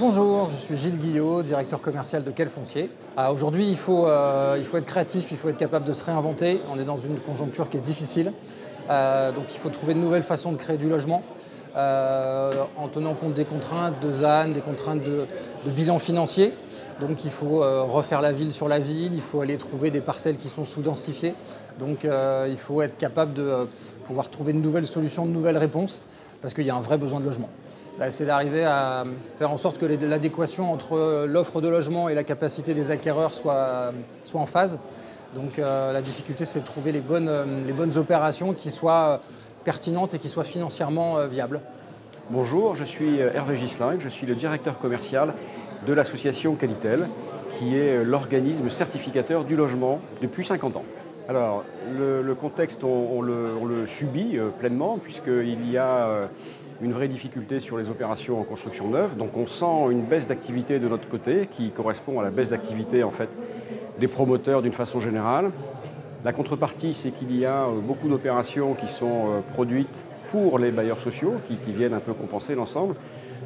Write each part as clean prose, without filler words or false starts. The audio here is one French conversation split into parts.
Bonjour, je suis Gilles Guillot, directeur commercial de Quel Foncier. Aujourd'hui, il faut être créatif, il faut être capable de se réinventer. On est dans une conjoncture qui est difficile, donc il faut trouver de nouvelles façons de créer du logement en tenant compte des contraintes de ZAN, des contraintes de bilan financier. Donc il faut refaire la ville sur la ville, il faut aller trouver des parcelles qui sont sous-densifiées. Donc il faut être capable de pouvoir trouver de nouvelles solutions, de nouvelles réponses, parce qu'il y a un vrai besoin de logement. C'est d'arriver à faire en sorte que l'adéquation entre l'offre de logement et la capacité des acquéreurs soit en phase. Donc la difficulté, c'est de trouver les bonnes opérations qui soient pertinentes et qui soient financièrement viables. Bonjour, je suis Hervé Ghislain, je suis le directeur commercial de l'association Qualitel, qui est l'organisme certificateur du logement depuis 50 ans. Alors, le contexte, on le subit pleinement, puisqu'il y a une vraie difficulté sur les opérations en construction neuve. Donc on sent une baisse d'activité de notre côté, qui correspond à la baisse d'activité en fait, des promoteurs d'une façon générale. La contrepartie, c'est qu'il y a beaucoup d'opérations qui sont produites pour les bailleurs sociaux, qui viennent un peu compenser l'ensemble.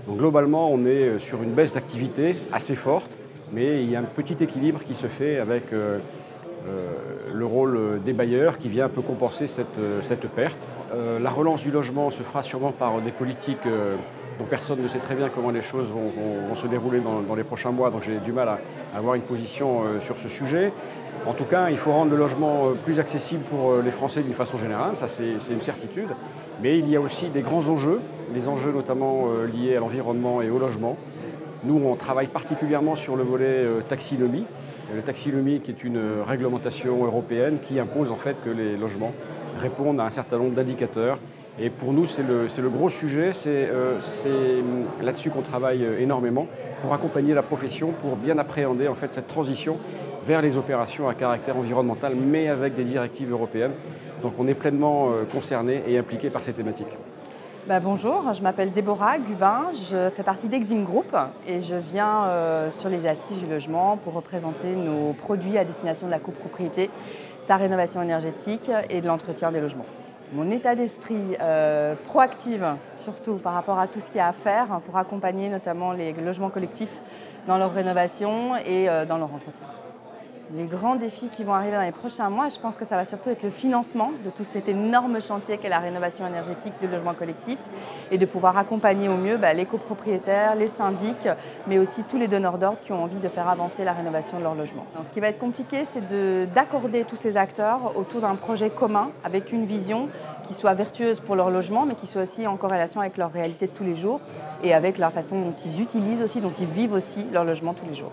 Donc globalement, on est sur une baisse d'activité assez forte, mais il y a un petit équilibre qui se fait avec le rôle des bailleurs qui vient un peu compenser cette perte. La relance du logement se fera sûrement par des politiques dont personne ne sait très bien comment les choses vont se dérouler dans les prochains mois, donc j'ai du mal à avoir une position sur ce sujet. En tout cas, il faut rendre le logement plus accessible pour les Français d'une façon générale, ça c'est une certitude. Mais il y a aussi des grands enjeux, les enjeux notamment liés à l'environnement et au logement. Nous, on travaille particulièrement sur le volet taxinomie. Le taxinomie qui est une réglementation européenne qui impose en fait que les logements répondent à un certain nombre d'indicateurs. Et pour nous, c'est le gros sujet, c'est là-dessus qu'on travaille énormément pour accompagner la profession, pour bien appréhender en fait cette transition vers les opérations à caractère environnemental, mais avec des directives européennes. Donc on est pleinement concerné et impliqué par ces thématiques. Bonjour, je m'appelle Déborah Gubin, je fais partie d'Exim Group et je viens sur les assises du logement pour représenter nos produits à destination de la copropriété, sa rénovation énergétique et de l'entretien des logements. Mon état d'esprit proactif, surtout par rapport à tout ce qu'il y a à faire pour accompagner notamment les logements collectifs dans leur rénovation et dans leur entretien. Les grands défis qui vont arriver dans les prochains mois, je pense que ça va surtout être le financement de tout cet énorme chantier qu'est la rénovation énergétique du logement collectif et de pouvoir accompagner au mieux les copropriétaires, les syndics, mais aussi tous les donneurs d'ordre qui ont envie de faire avancer la rénovation de leur logement. Donc, ce qui va être compliqué, c'est d'accorder tous ces acteurs autour d'un projet commun avec une vision qui soit vertueuse pour leur logement, mais qui soit aussi en corrélation avec leur réalité de tous les jours et avec la façon dont ils utilisent aussi, dont ils vivent aussi leur logement tous les jours.